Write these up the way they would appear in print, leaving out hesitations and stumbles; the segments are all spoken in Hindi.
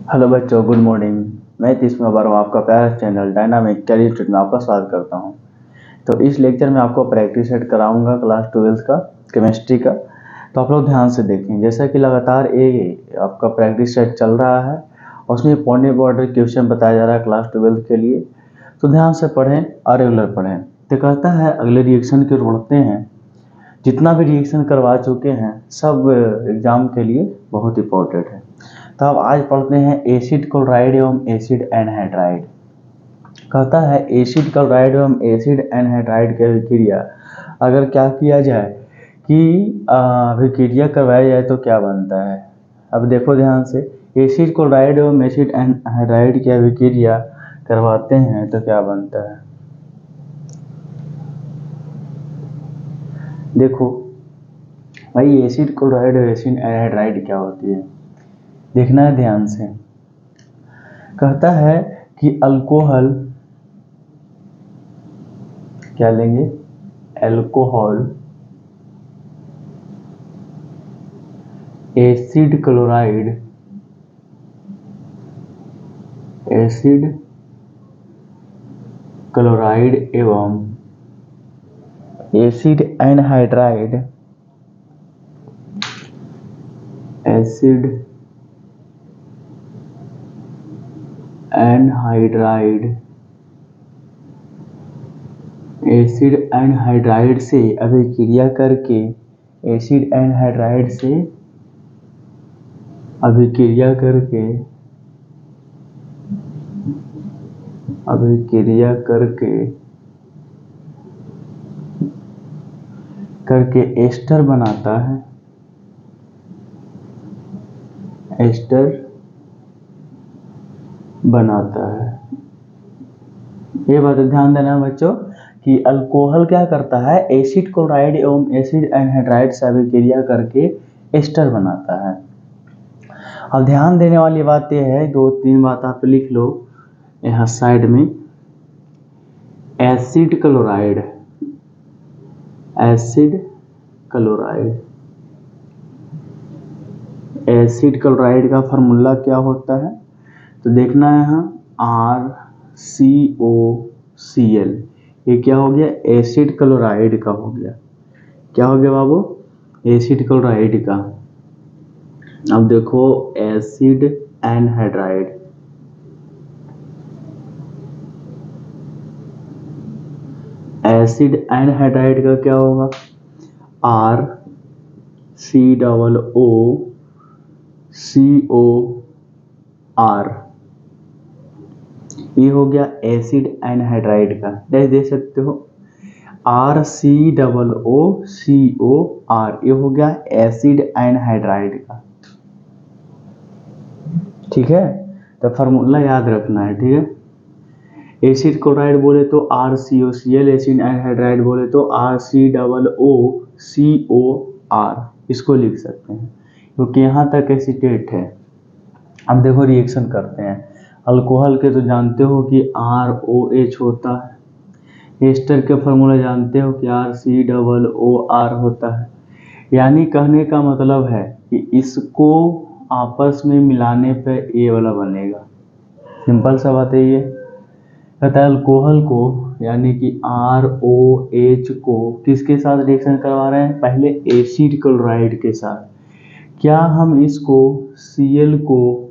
हेलो बच्चों, गुड मॉर्निंग। मैं तीसरा बार हूँ आपका प्यारा चैनल डायनामिक कैरियर स्टडी में आपका स्वागत करता हूँ। तो इस लेक्चर में आपको प्रैक्टिस सेट कराऊंगा क्लास 12 का केमिस्ट्री का। तो आप लोग ध्यान से देखें, जैसा कि लगातार आपका प्रैक्टिस सेट चल रहा है और उसमें पॉइंट बॉर्डर क्वेश्चन बताया जा रहा है क्लास 12 के लिए। तो ध्यान से पढ़ें और रेगुलर पढ़ें। तो कहता है अगले रिएक्शन की ओर बढ़ते हैं। जितना भी रिएक्शन करवा चुके हैं सब एग्जाम के लिए बहुत इंपॉर्टेंट है। तो अब आज पढ़ते हैं एसिड क्लोराइड एवं एसिड एनहाइड्राइड। कहता है एसिड क्लोराइड एवं एसिड एनहाइड्राइड की अभिक्रिया अगर क्या किया जाए कि अभिक्रिया करवाया जाए तो क्या बनता है। अब देखो ध्यान से, एसिड क्लोराइड एवं एसिड एनहाइड्राइड की अभिक्रिया करवाते हैं तो क्या बनता है। देखो भाई, एसिड क्लोराइड और एसिड एनहाइड्राइड क्या होती है, देखना है ध्यान से। कहता है कि अल्कोहल क्या लेंगे, अल्कोहल एसिड क्लोराइड एवं एसिड एनहाइड्राइड एसिड एनहाइड्राइड से अभिक्रिया करके एस्टर बनाता है। ये बात ध्यान देना बच्चों कि अल्कोहल क्या करता है, एसिड क्लोराइड एवं एसिड एनहाइड्राइड से अभिक्रिया करके एस्टर बनाता है। अब ध्यान देने वाली बात यह है, 2-3 बात आप लिख लो यहाँ साइड में। एसिड क्लोराइड का फार्मूला क्या होता है, तो देखना है यहाँ RCOCl। ये क्या हो गया, एसिड क्लोराइड का हो गया। क्या हो गया बाबू, एसिड क्लोराइड का। अब देखो एसिड एनहाइड्राइड, का क्या होगा, RCOOCOR। ये हो गया एसिड एनहाइड्राइड का, देख सकते हो RCOOCOR। ये हो गया एसिड एनहाइड्राइड का। ठीक है, तो फार्मूला याद रखना है। ठीक है, एसिड क्लोराइड बोले तो RCOCl, एसिड एनहाइड्राइड बोले तो RCOOCOR। इसको लिख सकते हैं क्योंकि यहाँ तक एसिटेट है। अब देखो रिएक्शन करते हैं। अल्कोहल के तो जानते हो कि ROH होता है, एस्टर के फार्मूला जानते हो कि RCOOR होता है। यानी कहने का मतलब है कि इसको आपस में मिलाने पर ये वाला बनेगा। सिंपल सा बात है ये। कहता है अल्कोहल को यानी कि ROH को किसके साथ रिएक्शन करवा रहे हैं, पहले एसिड क्लोराइड के साथ। क्या हम इसको Cl को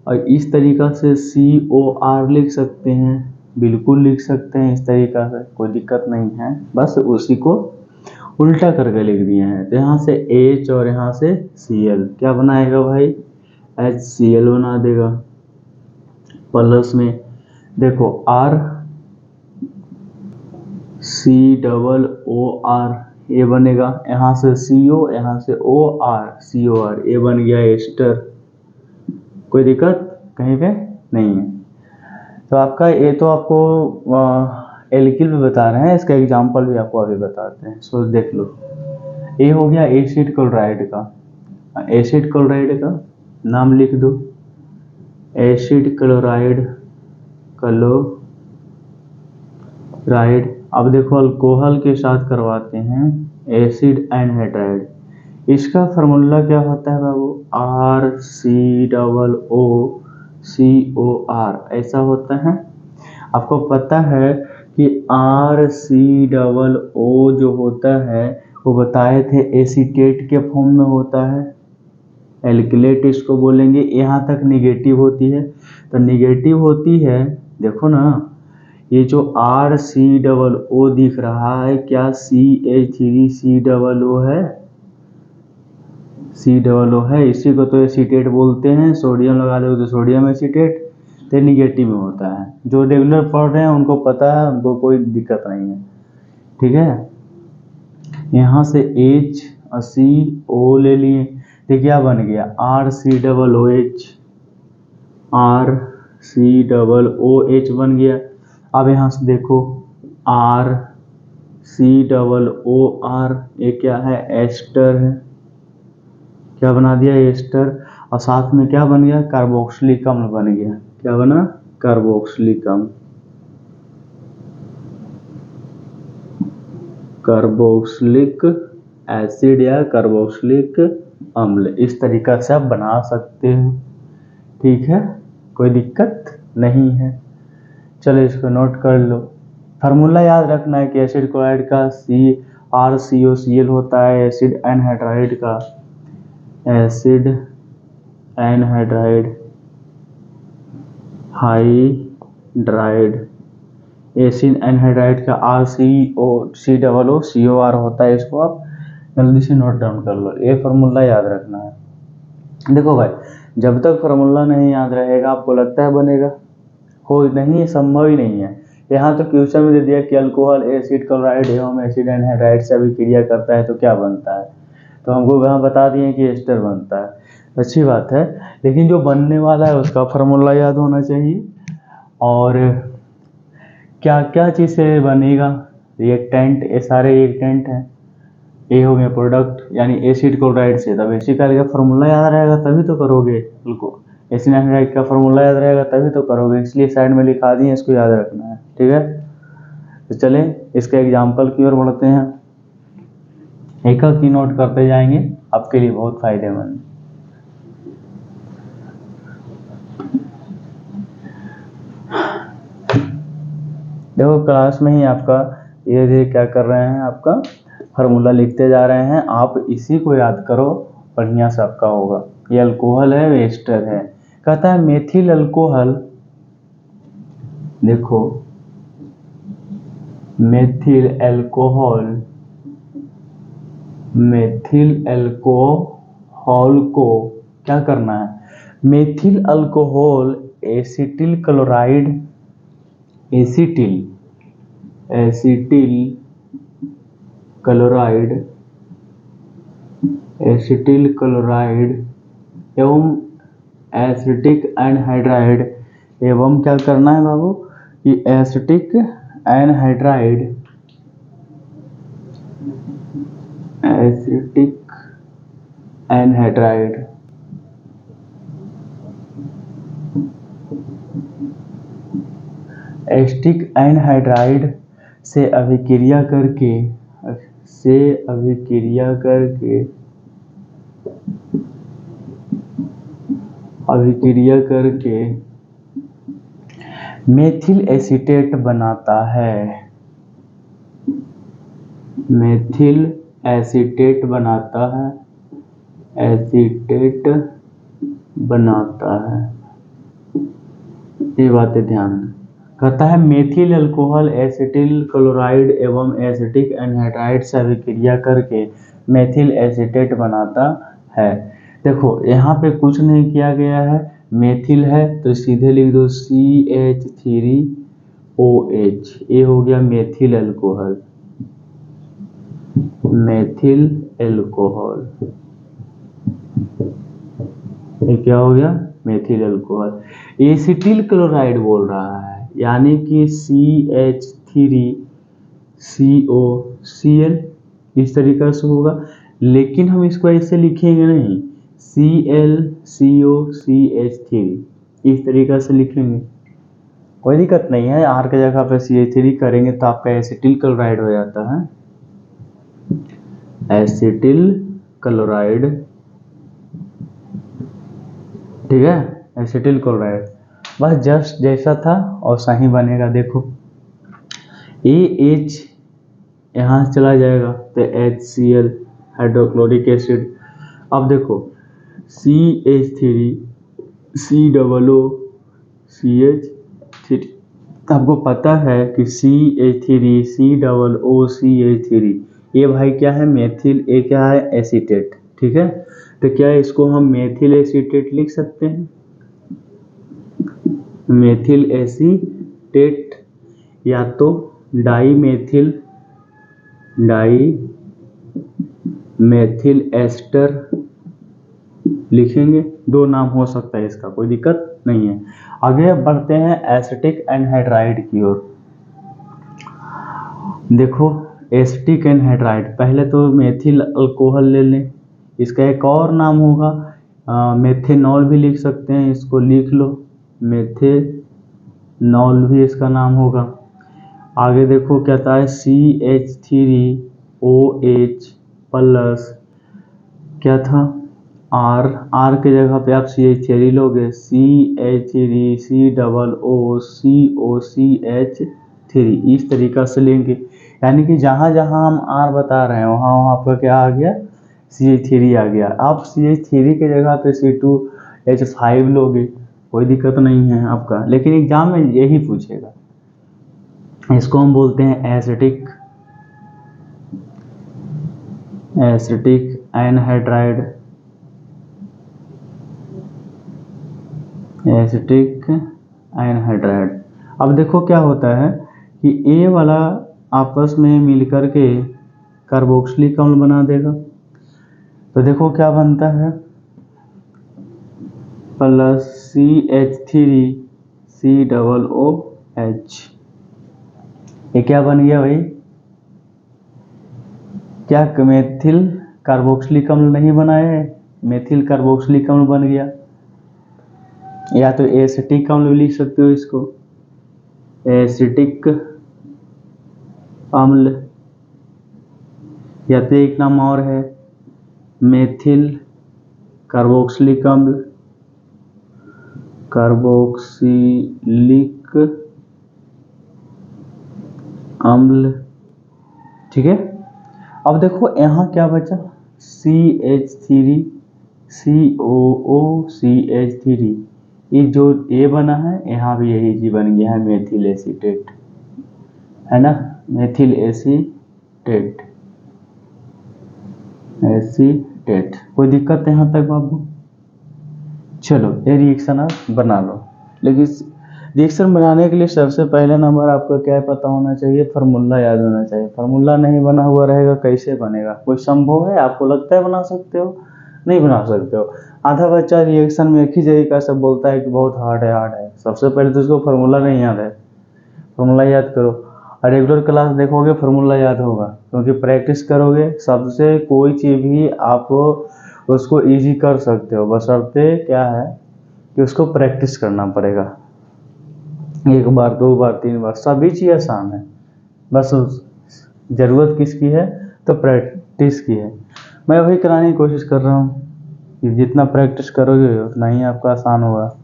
और इस तरीका से COR लिख सकते हैं, बिल्कुल लिख सकते हैं इस तरीका से, कोई दिक्कत नहीं है। बस उसी को उल्टा करके लिख दिए हैं। तो यहाँ से H और यहाँ से Cl क्या बनाएगा भाई, HCl बना देगा। प्लस में देखो RCOOR ये बनेगा, यहाँ से CO यहाँ से COR ये बन गया एस्टर। कोई दिक्कत कहीं पे नहीं है। तो आपका ये तो आपको एल्किल में बता रहे हैं, इसका एग्जांपल भी आपको अभी बताते हैं। सो देख लो, ये हो गया एसिड क्लोराइड का। एसिड क्लोराइड का नाम लिख दो, एसिड क्लोराइड। अब देखो अल्कोहल के साथ करवाते हैं एसिड एनहाइड्राइड। इसका फार्मूला क्या होता है बाबू, RCOOCOR ऐसा होता है। आपको पता है कि RCOO जो होता है वो बताए थे एसीटेट के फॉर्म में होता है, एल्किलेट इसको बोलेंगे। यहाँ तक निगेटिव होती है, तो निगेटिव होती है, देखो ना ये जो RCOO दिख रहा है क्या CH3COO है, COO है, इसी को तो एसीटेट बोलते हैं। सोडियम लगा दो तो सोडियम एसीटेट, तो निगेटिव में होता है। जो रेगुलर पढ़ रहे हैं उनको पता है, उनको कोई दिक्कत नहीं है, ठीक है। यहाँ से H और CO ले लिए, तो क्या बन गया RCOOH, RCOOH बन गया। अब यहाँ से देखो RCOOR, ये क्या है, एस्टर है, क्या बना दिया एस्टर। और साथ में क्या बन गया, कार्बोक्सिलिक अम्ल बन गया। क्या बना, कार्बोक्सिलिक अम्ल, कार्बोक्सिलिक एसिड या कार्बोक्सिलिक अम्ल। इस तरीका से आप बना सकते हो, ठीक है, कोई दिक्कत नहीं है। चलो इसको नोट कर लो। फार्मूला याद रखना है कि एसिड क्लोराइड का RCOCl होता है, एसिड एनहाइड्राइड का, acid anhydride hydride, acid anhydride का RCOCOR होता है। इसको आप जल्दी से नोट डाउन कर लो, ये फार्मूला याद रखना है। देखो भाई, जब तक फार्मूला नहीं याद रहेगा आपको लगता है बनेगा, हो नहीं, संभव ही नहीं है। यहाँ तो क्वेश्चन में दे दिया कि अल्कोहल एसिड क्लोराइड एवं एसिड एनहाइड्राइड से अभिक्रिया करता है तो क्या बनता है, तो हमको वहाँ बता दिए कि एस्टर बनता है, अच्छी बात है। लेकिन जो बनने वाला है उसका फार्मूला याद होना चाहिए। और क्या क्या चीज़ से बनेगा, रिएक्टेंट, ये सारे रिएक्टेंट हैं। ये हो गया प्रोडक्ट यानी एसिड क्लोराइड से, तब एसिड का फार्मूला याद रहेगा तभी तो करोगे, बिल्कुल एसिड एनहाइड्राइड का फार्मूला याद रहेगा तभी तो करोगे, इसलिए साइड में लिखा दिए, इसको याद रखना है, ठीक है। तो चलें इसके एग्जाम्पल की ओर बढ़ते हैं, एक एक की नोट करते जाएंगे, आपके लिए बहुत फायदेमंद। देखो क्लास में ही आपका ये क्या कर रहे हैं, आपका फार्मूला लिखते जा रहे हैं, आप इसी को याद करो, बढ़िया से आपका होगा। ये अल्कोहल है, एस्टर है, कहता है मेथिल अल्कोहल, देखो मेथिल अल्कोहल, मेथिल अल्कोहल को क्या करना है, methyl alcohol acetyl chloride, acetyl chloride, acetyl chloride एवं एसिटिक एनहाइड्राइड, एवं क्या करना है बाबू, कि acetic anhydride, acetic anhydride acetic anhydride से अभिक्रिया करके, अभिक्रिया करके मेथिल एसीटेट बनाता है, मेथिल एसीटेट बनाता है, एसीटेट बनाता है, ये बातें ध्यान दें। कहता है मेथिल अल्कोहल एसिटिल क्लोराइड एवं एसिटिक एनहाइड्राइड से अभिक्रिया करके मेथिल एसीटेट बनाता है। देखो यहाँ पे कुछ नहीं किया गया है, मेथिल है तो सीधे लिख दो CH3OH, ये हो गया मेथिल अल्कोहल, मेथिल अल्कोहल, ये क्या हो गया, मेथिल अल्कोहल। एसिटिल क्लोराइड बोल रहा है यानी कि CH3COCl, इस तरीका से होगा, लेकिन हम इसको ऐसे लिखेंगे नहीं, ClCOCH3, इस तरीका से लिखेंगे, कोई दिक्कत नहीं है। R की जगह पे CH3 करेंगे तो आपका एसिटिल क्लोराइड हो जाता है, एसिटिल क्लोराइड, ठीक है, एसिटिल क्लोराइड। बस जस्ट जैसा था और सही बनेगा। देखो AH यहाँ से चला जाएगा तो HCl हाइड्रोक्लोरिक एसिड। अब देखो CH3 COOCH3, आपको पता है कि CH3 COOCH3 ये भाई क्या है, मेथिल, ये क्या है, एसीटेट, ठीक है। तो क्या इसको हम मेथिल एसीटेट लिख सकते हैं, मेथिल एसीटेट, या तो डाई मेथिल एस्टर लिखेंगे। दो नाम हो सकता है इसका, कोई दिक्कत नहीं है। आगे बढ़ते हैं एसिटिक एनहाइड्राइड की ओर। देखो एसिटिक एनहाइड्राइड, पहले तो मेथिल अल्कोहल ले लें, इसका एक और नाम होगा मेथेनॉल भी लिख सकते हैं, इसको लिख लो, मेथेनॉल भी इसका नाम होगा। आगे देखो क्या था, CH3OH प्लस क्या था, R के जगह पे आप CH3 लोगे, CH3COOCOCH3, इस तरीका से लेंगे। यानी कि जहाँ जहाँ हम R बता रहे हैं वहाँ वहाँ पर क्या आ गया, CH3 आ गया। आप CH3 के जगह पे C2H5 लोगे, कोई दिक्कत नहीं है आपका, लेकिन एग्जाम में यही पूछेगा। इसको हम बोलते हैं एसिटिक एनहाइड्राइड, एसिटिक एनहाइड्राइड। अब देखो क्या होता है कि A वाला आपस में मिलकर के कार्बोक्सिलिक अम्ल बना देगा। तो देखो क्या बनता है, प्लस CH3COOH, ये क्या बन गया भाई, क्या मेथिल कार्बोक्सिलिक अम्ल नहीं बना है, मेथिल कार्बोक्सिलिक अम्ल बन गया। या तो एसिटिक अम्ल भी लिख सकते हो इसको, एसिटिक अम्ल, या तो एक नाम और है मेथिल कार्बोक्सिलिक अम्ल, कार्बोक्सिलिक अम्ल, ठीक है। अब देखो यहाँ क्या बचा, CH3COOCH3, ये जो A बना है यहाँ भी यही चीज बन गया है, मेथिल एसीटेट, है ना, मेथिल एसीटेट, कोई दिक्कत है यहाँ तक बाबू। चलो ये रिएक्शन आप बना लो, लेकिन रिएक्शन बनाने के लिए सबसे पहले नंबर आपको क्या पता होना चाहिए, फार्मूला याद होना चाहिए। फार्मूला नहीं बना हुआ रहेगा कैसे बनेगा, कोई संभव है, आपको लगता है बना सकते हो, नहीं बना सकते हो। आधा बच्चा रिएक्शन में एक ही तरीका से बोलता है कि बहुत हार्ड है। सबसे पहले तो उसको फार्मूला नहीं याद है, फार्मूला याद करो, और रेगुलर क्लास देखोगे फार्मूला याद होगा, क्योंकि प्रैक्टिस करोगे सबसे कोई चीज़ भी आप उसको ईजी कर सकते हो, बशर्ते क्या है कि उसको प्रैक्टिस करना पड़ेगा, एक बार, दो बार, तीन बार, सभी चीज़ आसान है, बस ज़रूरत किसकी है, तो प्रैक्टिस की है। मैं वही कराने की कोशिश कर रहा हूँ कि जितना प्रैक्टिस करोगे उतना ही आपका आसान होगा।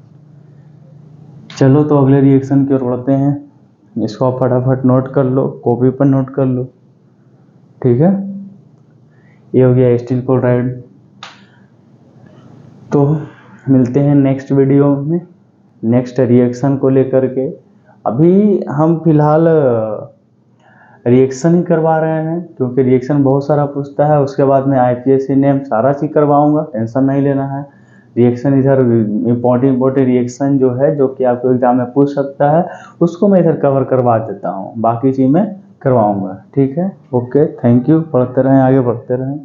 चलो तो अगले रिएक्शन की ओर बढ़ते हैं, इसको आप फटाफट नोट कर लो, कॉपी पर नोट कर लो, ठीक है। ये हो गया एसिटिल क्लोराइड। तो मिलते हैं नेक्स्ट वीडियो में, नेक्स्ट रिएक्शन को लेकर के। अभी हम फिलहाल रिएक्शन ही करवा रहे हैं, क्योंकि रिएक्शन बहुत सारा पूछता है, उसके बाद में IPSC नेम सारा चीज़ करवाऊंगा, टेंशन नहीं लेना है। रिएक्शन इधर इम्पोर्टेंट रिएक्शन जो है, जो कि आपको एग्जाम में पूछ सकता है, उसको मैं इधर कवर करवा देता हूँ, बाकी चीज़ मैं करवाऊँगा, ठीक है। ओके, थैंक यू, पढ़ते रहें, आगे बढ़ते रहें।